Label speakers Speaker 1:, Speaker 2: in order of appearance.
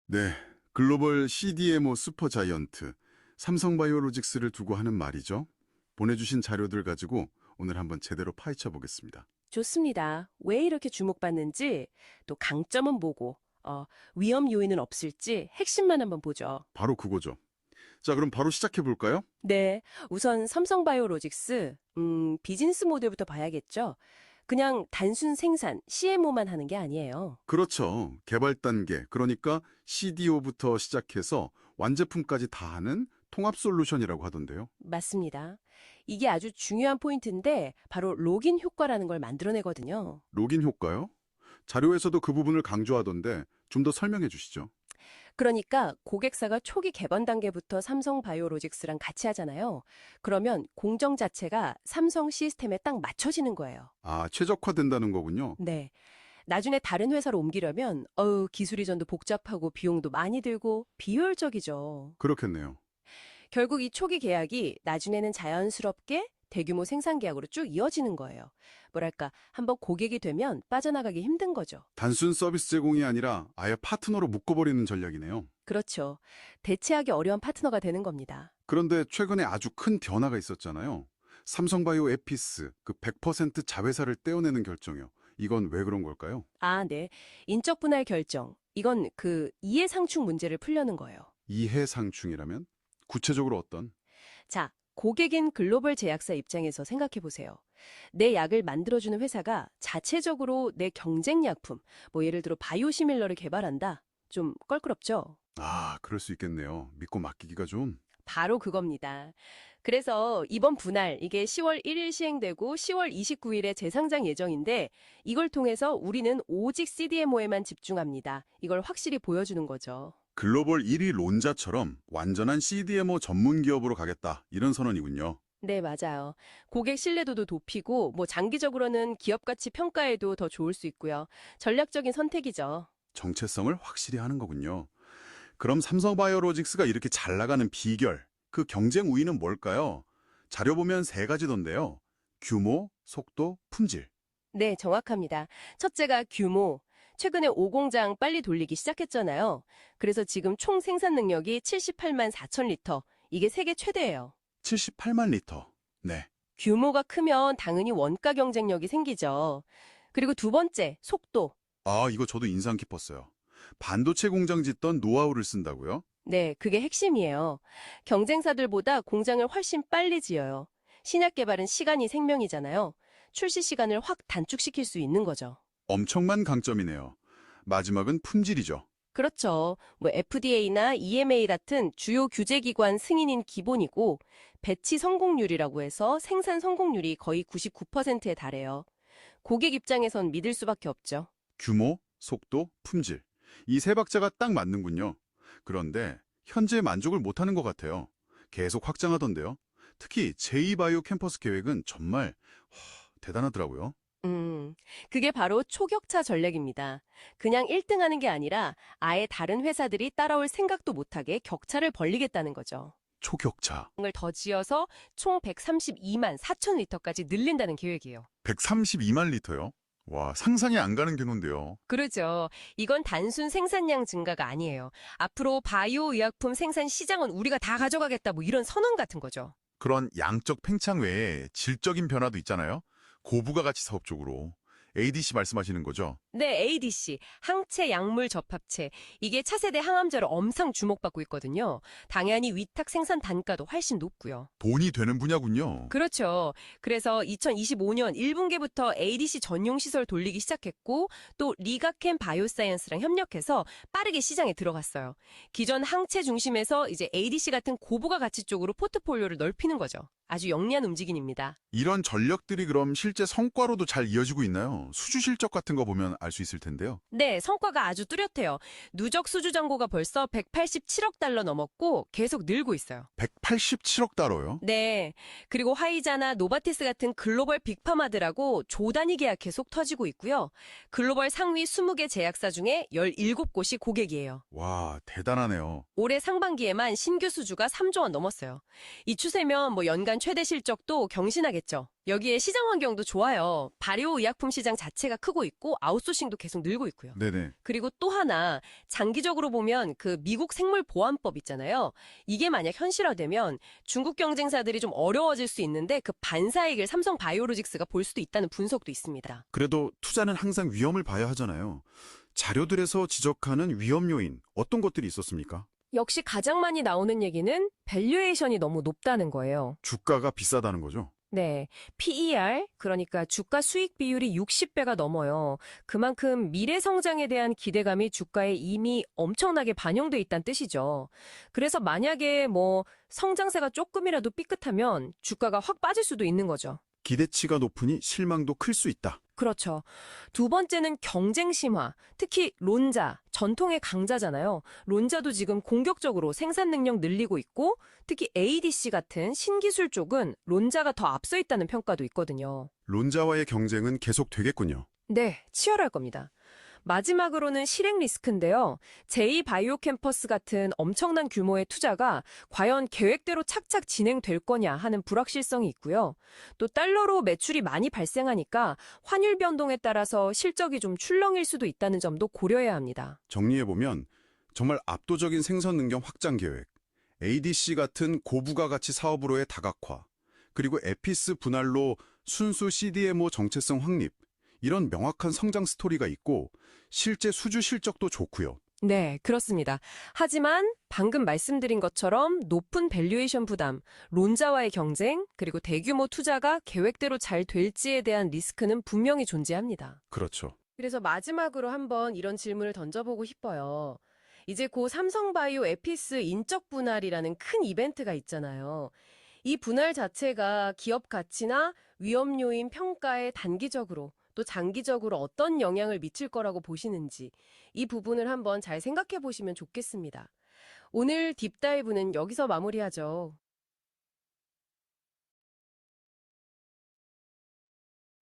Speaker 1: 네, 글로벌 CDMO 슈퍼자이언트 삼성바이오로직스를 두고 하는 말이죠. 보내주신 자료들 가지고 오늘 한번 제대로 파헤쳐 보겠습니다.
Speaker 2: 좋습니다. 왜 이렇게 주목받는지, 또 강점은 뭐고, 위험 요인은 없을지 핵심만 한번 보죠.
Speaker 1: 바로 그거죠. 자, 그럼 바로 시작해 볼까요?
Speaker 2: 네, 우선 삼성바이오로직스, 비즈니스 모델부터 봐야겠죠. 그냥 단순 생산, CMO만 하는 게 아니에요.
Speaker 1: 그렇죠. 개발 단계, 그러니까 CDO부터 시작해서 완제품까지 다 하는 통합 솔루션이라고 하던데요.
Speaker 2: 맞습니다. 이게 아주 중요한 포인트인데, 바로 로긴 효과라는 걸 만들어내거든요.
Speaker 1: 로긴 효과요? 자료에서도 그 부분을 강조하던데 좀 더 설명해 주시죠.
Speaker 2: 그러니까 고객사가 초기 개발 단계부터 삼성바이오로직스랑 같이 하잖아요. 그러면 공정 자체가 삼성 시스템에 딱 맞춰지는 거예요.
Speaker 1: 아, 최적화된다는 거군요.
Speaker 2: 네. 나중에 다른 회사로 옮기려면 기술 이전도 복잡하고 비용도 많이 들고 비효율적이죠.
Speaker 1: 그렇겠네요.
Speaker 2: 결국 이 초기 계약이 나중에는 자연스럽게 대규모 생산 계약으로 쭉 이어지는 거예요. 뭐랄까, 한번 고객이 되면 빠져나가기 힘든 거죠.
Speaker 1: 단순 서비스 제공이 아니라 아예 파트너로 묶어버리는 전략이네요.
Speaker 2: 그렇죠. 대체하기 어려운 파트너가 되는 겁니다.
Speaker 1: 그런데 최근에 아주 큰 변화가 있었잖아요. 삼성바이오 에피스, 그 100% 자회사를 떼어내는 결정이요. 이건 왜 그런 걸까요?
Speaker 2: 아, 네. 인적 분할 결정. 이건 그 이해상충 문제를 풀려는 거예요.
Speaker 1: 이해상충이라면? 구체적으로 어떤?
Speaker 2: 자, 고객인 글로벌 제약사 입장에서 생각해 보세요. 내 약을 만들어주는 회사가 자체적으로 내 경쟁 약품, 뭐 예를 들어 바이오시밀러를 개발한다. 좀 껄끄럽죠?
Speaker 1: 아, 그럴 수 있겠네요. 믿고 맡기기가 좀.
Speaker 2: 바로 그겁니다. 그래서 이번 분할, 이게 10월 1일 시행되고 10월 29일에 재상장 예정인데 이걸 통해서 우리는 오직 CDMO에만 집중합니다. 이걸 확실히 보여주는 거죠.
Speaker 1: 글로벌 1위 론자처럼 완전한 CDMO 전문 기업으로 가겠다. 이런 선언이군요.
Speaker 2: 네, 맞아요. 고객 신뢰도도 높이고, 뭐 장기적으로는 기업 가치 평가에도 더 좋을 수 있고요. 전략적인 선택이죠.
Speaker 1: 정체성을 확실히 하는 거군요. 그럼 삼성바이오로직스가 이렇게 잘 나가는 비결, 그 경쟁 우위는 뭘까요? 자료 보면 세 가지던데요. 규모, 속도, 품질.
Speaker 2: 네, 정확합니다. 첫째가 규모. 최근에 5공장 빨리 돌리기 시작했잖아요. 그래서 지금 총 생산 능력이 78만 4천 리터. 이게 세계 최대예요.
Speaker 1: 78만 리터. 네.
Speaker 2: 규모가 크면 당연히 원가 경쟁력이 생기죠. 그리고 두 번째, 속도.
Speaker 1: 아, 이거 저도 인상 깊었어요. 반도체 공장 짓던 노하우를 쓴다고요?
Speaker 2: 네, 그게 핵심이에요. 경쟁사들보다 공장을 훨씬 빨리 지어요. 신약 개발은 시간이 생명이잖아요. 출시 시간을 확 단축시킬 수 있는 거죠.
Speaker 1: 엄청난 강점이네요. 마지막은 품질이죠.
Speaker 2: 그렇죠. 뭐 FDA나 EMA 같은 주요 규제기관 승인인 기본이고 배치 성공률이라고 해서 생산 성공률이 거의 99%에 달해요. 고객 입장에선 믿을 수밖에 없죠.
Speaker 1: 규모, 속도, 품질. 이 세 박자가 딱 맞는군요. 그런데 현재 만족을 못하는 것 같아요. 계속 확장하던데요. 특히 제2바이오 캠퍼스 계획은 정말 대단하더라고요.
Speaker 2: 그게 바로 초격차 전략입니다. 그냥 1등 하는 게 아니라 아예 다른 회사들이 따라올 생각도 못하게 격차를 벌리겠다는 거죠.
Speaker 1: 초격차.
Speaker 2: 을 더 지어서 총 132만 4천 리터까지 늘린다는 계획이에요.
Speaker 1: 132만 리터요? 와, 상상이 안 가는 규모인데요.
Speaker 2: 그렇죠. 이건 단순 생산량 증가가 아니에요. 앞으로 바이오 의약품 생산 시장은 우리가 다 가져가겠다 뭐 이런 선언 같은 거죠.
Speaker 1: 그런 양적 팽창 외에 질적인 변화도 있잖아요. 고부가 가치 사업 쪽으로. ADC 말씀하시는 거죠?
Speaker 2: 네, ADC, 항체 약물 접합체. 이게 차세대 항암제로 엄청 주목받고 있거든요. 당연히 위탁 생산 단가도 훨씬 높고요.
Speaker 1: 돈이 되는 분야군요.
Speaker 2: 그렇죠. 그래서 2025년 1분기부터 ADC 전용 시설 돌리기 시작했고 또 리가켄 바이오사이언스랑 협력해서 빠르게 시장에 들어갔어요. 기존 항체 중심에서 이제 ADC 같은 고부가 가치 쪽으로 포트폴리오를 넓히는 거죠. 아주 영리한 움직임입니다.
Speaker 1: 이런 전력들이 그럼 실제 성과로도 잘 이어지고 있나요? 수주 실적 같은 거 보면 알 수 있을 텐데요.
Speaker 2: 네, 성과가 아주 뚜렷해요. 누적 수주 잔고가 벌써 187억 달러 넘었고 계속 늘고 있어요.
Speaker 1: 187억 달러요?
Speaker 2: 네. 그리고 화이자나 노바티스 같은 글로벌 빅파마들하고 조단위 계약 계속 터지고 있고요. 글로벌 상위 20개 제약사 중에 17곳이 고객이에요.
Speaker 1: 와, 대단하네요.
Speaker 2: 올해 상반기에만 신규 수주가 3조 원 넘었어요. 이 추세면 뭐 연간 최대 실적도 경신하겠죠. 여기에 시장 환경도 좋아요. 발효의약품 시장 자체가 크고 있고 아웃소싱도 계속 늘고 있고요.
Speaker 1: 네네.
Speaker 2: 그리고 또 하나 장기적으로 보면 그 미국 생물보안법 있잖아요. 이게 만약 현실화되면 중국 경쟁사들이 좀 어려워질 수 있는데 그 반사이익을 삼성 바이오로직스가 볼 수도 있다는 분석도 있습니다.
Speaker 1: 그래도 투자는 항상 위험을 봐야 하잖아요. 자료들에서 지적하는 위험 요인, 어떤 것들이 있었습니까?
Speaker 2: 역시 가장 많이 나오는 얘기는 밸류에이션이 너무 높다는 거예요.
Speaker 1: 주가가 비싸다는 거죠?
Speaker 2: 네, PER, 그러니까 주가 수익 비율이 60배가 넘어요. 그만큼 미래 성장에 대한 기대감이 주가에 이미 엄청나게 반영돼 있다는 뜻이죠. 그래서 만약에 성장세가 조금이라도 삐끗하면 주가가 확 빠질 수도 있는 거죠.
Speaker 1: 기대치가 높으니 실망도 클 수 있다.
Speaker 2: 그렇죠. 두 번째는 경쟁 심화, 특히 론자, 전통의 강자잖아요. 론자도 지금 공격적으로 생산 능력 늘리고 있고 특히 ADC 같은 신기술 쪽은 론자가 더 앞서 있다는 평가도 있거든요.
Speaker 1: 론자와의 경쟁은 계속 되겠군요.
Speaker 2: 네, 치열할 겁니다. 마지막으로는 실행 리스크인데요. 제2바이오캠퍼스 같은 엄청난 규모의 투자가 과연 계획대로 착착 진행될 거냐 하는 불확실성이 있고요. 또 달러로 매출이 많이 발생하니까 환율 변동에 따라서 실적이 좀 출렁일 수도 있다는 점도 고려해야 합니다.
Speaker 1: 정리해보면 정말 압도적인 생산 능력 확장 계획, ADC 같은 고부가가치 사업으로의 다각화, 그리고 에피스 분할로 순수 CDMO 정체성 확립, 이런 명확한 성장 스토리가 있고 실제 수주 실적도 좋고요.
Speaker 2: 네, 그렇습니다. 하지만 방금 말씀드린 것처럼 높은 밸류에이션 부담, 론자와의 경쟁, 그리고 대규모 투자가 계획대로 잘 될지에 대한 리스크는 분명히 존재합니다.
Speaker 1: 그렇죠.
Speaker 2: 그래서 마지막으로 한번 이런 질문을 던져보고 싶어요. 이제 고 삼성바이오 에피스 인적 분할이라는 큰 이벤트가 있잖아요. 이 분할 자체가 기업 가치나 위험 요인 평가에 단기적으로 또 장기적으로 어떤 영향을 미칠 거라고 보시는지 이 부분을 한번 잘 생각해 보시면 좋겠습니다. 오늘 딥다이브는 여기서 마무리하죠.